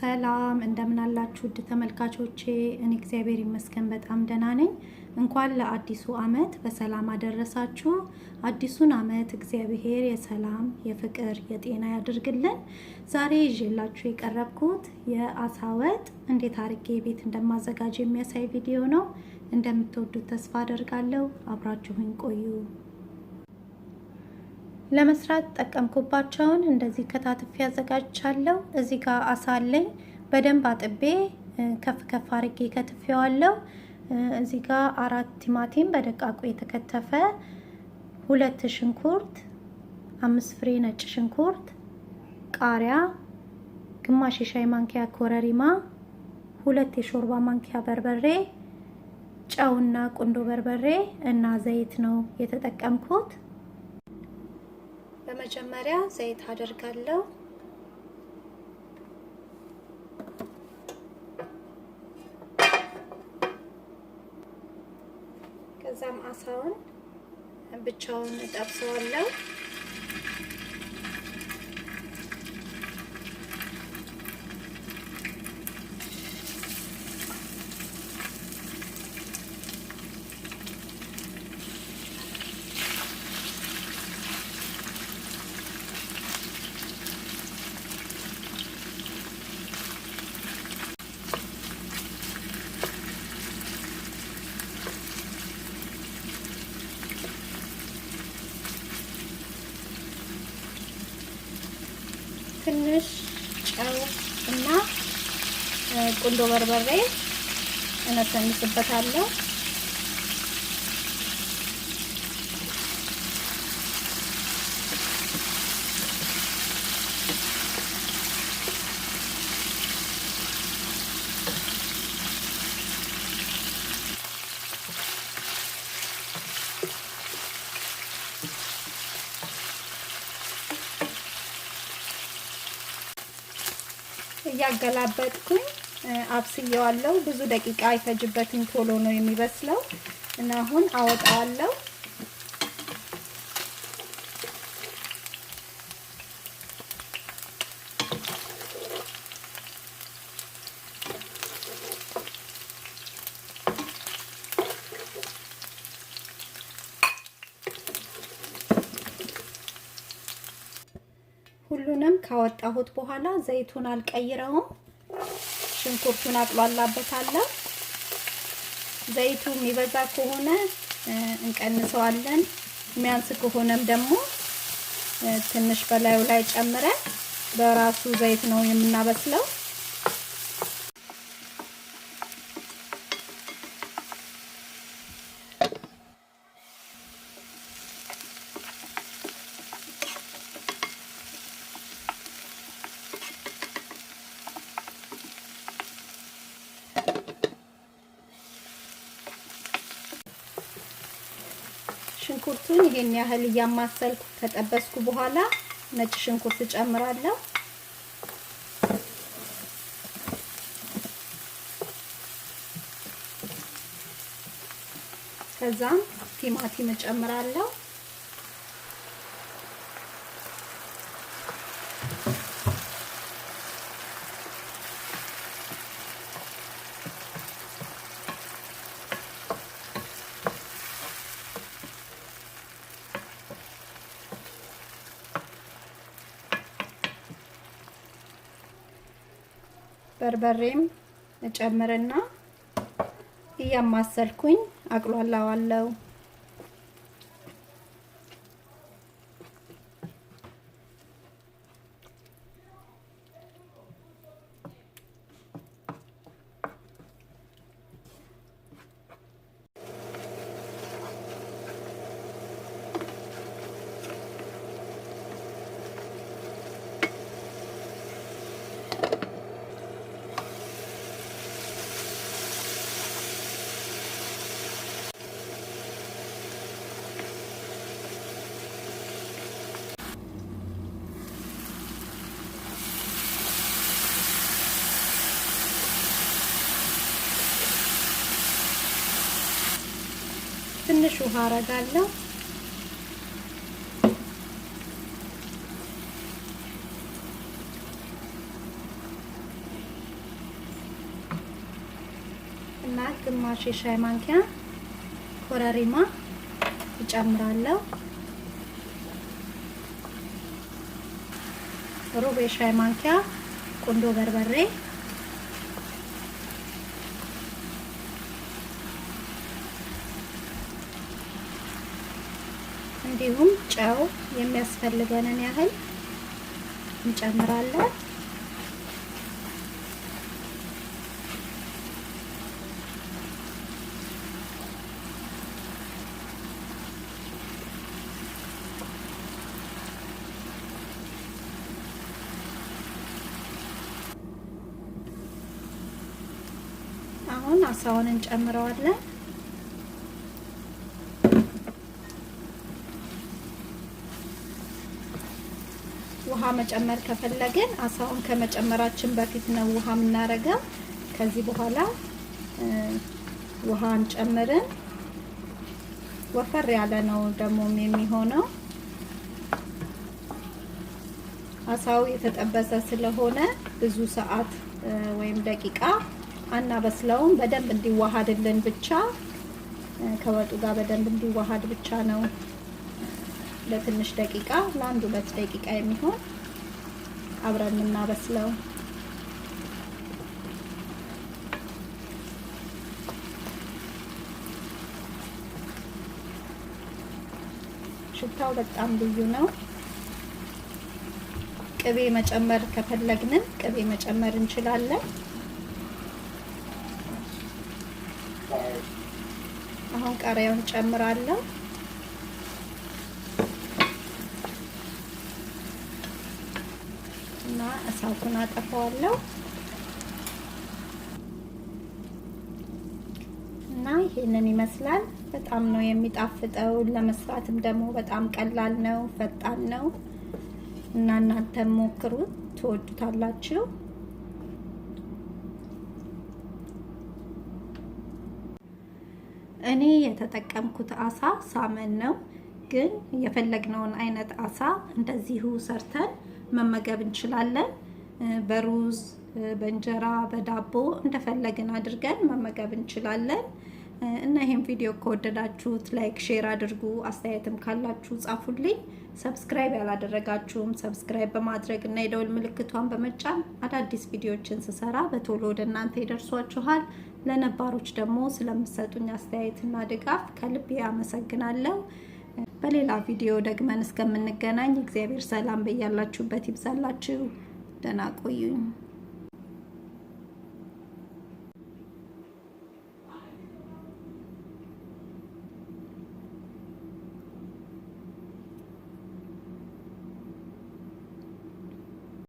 ሰላም እንደምን አላችሁ ውድ ተመልካቾቼ? እኔ እግዚአብሔር ይመስገን በጣም ደህና ነኝ። እንኳን ለአዲሱ አመት በሰላም አደረሳችሁ። አዲሱን አመት እግዚአብሔር የሰላም፣ የፍቅር፣ የጤና ያድርግልን። ዛሬ ይዤላችሁ የቀረብኩት የአሳ ወጥ እንዴት አርጌ ቤት እንደማዘጋጅ የሚያሳይ ቪዲዮ ነው። እንደምትወዱት ተስፋ አደርጋለሁ። አብራችሁኝ ቆዩ። ለመስራት ተጠቀምኩባቸውን እንደዚህ ከታትፌ አዘጋጅቻለሁ። እዚህ ጋር አሳ አለኝ። በደንብ አጥቤ ከፍ ከፍ አርጌ ከትፌዋለሁ። እዚህ ጋር 4 ቲማቲም በደቃቁ የተከተፈ፣ 2 ሽንኩርት፣ 5 ፍሬ ነጭ ሽንኩርት፣ ቃሪያ፣ ግማሽ የሻይ ማንኪያ ኮረሪማ፣ 2 የሾርባ ማንኪያ በርበሬ፣ ጨውና ቁንዶ በርበሬ እና ዘይት ነው የተጠቀምኩት። በመጀመሪያ ዘይት አደርጋለሁ። ከዛም አሳውን ብቻውን ጠብሰዋለሁ። ትንሽ ጨው እና ቁንዶ በርበሬ እነሰንስበታለሁ። እያገላበጥኩኝ አብስየዋለሁ። ብዙ ደቂቃ አይፈጅበትም፣ ቶሎ ነው የሚበስለው እና አሁን አወጣዋለሁ። ሁሉንም ካወጣሁት በኋላ ዘይቱን አልቀይረውም። ሽንኩርቱን አቅላላበታለሁ። ዘይቱ የሚበዛ ከሆነ እንቀንሰዋለን፣ የሚያንስ ከሆነም ደግሞ ትንሽ በላዩ ላይ ጨምረን በራሱ ዘይት ነው የምናበስለው። ሽንኩርቱን ይሄን ያህል እያማሰልኩ ከጠበስኩ በኋላ ነጭ ሽንኩርት ጨምራለሁ። ከዛም ቲማቲም ጨምራለሁ። በርበሬም እጨምርና እያማሰልኩኝ አቅሏላዋለሁ። ትንሽ ውሃ አረጋለሁ። ግማሽ የሻይ ማንኪያ ኮረሪማ እጨምራለሁ። ሩብ የሻይ ማንኪያ ቁንዶ በርበሬ፣ እንዲሁም ጨው የሚያስፈልገንን ያህል እንጨምራለን። አሁን አሳውን እንጨምረዋለን። ውሃ መጨመር ከፈለግን አሳውን ከመጨመራችን በፊት ነው ውሃ የምናረገው። ከዚህ በኋላ ውሃ እንጨምርን። ወፈር ያለ ነው ደግሞ የሚሆነው። አሳው የተጠበሰ ስለሆነ ብዙ ሰዓት ወይም ደቂቃ አናበስለውም። በደንብ እንዲዋሃድልን ብቻ ከወጡ ጋር በደንብ እንዲዋሃድ ብቻ ነው ለትንሽ ደቂቃ ለአንድ 2 ደቂቃ የሚሆን አብረን እናበስለው። ሽታው በጣም ልዩ ነው። ቅቤ መጨመር ከፈለግንም ቅቤ መጨመር እንችላለን። አሁን ቃሪያውን ጨምራለሁ። እና እሳቱን አጠፋዋለሁ። እና ይሄንን ይመስላል። በጣም ነው የሚጣፍጠው። ለመስራትም ደግሞ በጣም ቀላል ነው፣ ፈጣን ነው እና እናንተም ሞክሩት፣ ትወዱታላችሁ። እኔ የተጠቀምኩት አሳ ሳመን ነው፣ ግን የፈለግነውን አይነት አሳ እንደዚሁ ሰርተን መመገብ እንችላለን። በሩዝ፣ በእንጀራ፣ በዳቦ እንደፈለግን አድርገን መመገብ እንችላለን። እና ይሄን ቪዲዮ ከወደዳችሁት ላይክ፣ ሼር አድርጉ። አስተያየትም ካላችሁ ጻፉልኝ። ሰብስክራይብ ያላደረጋችሁም ሰብስክራይብ በማድረግ እና የደወል ምልክቷን በመጫን አዳዲስ ቪዲዮዎችን ስሰራ በቶሎ ወደ እናንተ ይደርሷችኋል። ለነባሮች ደግሞ ስለምትሰጡኝ አስተያየትና ድጋፍ ከልብ አመሰግናለሁ። በሌላ ቪዲዮ ደግመን እስከምንገናኝ እግዚአብሔር ሰላም በያላችሁበት ይብዛላችሁ። ደህና ቆዩኝ።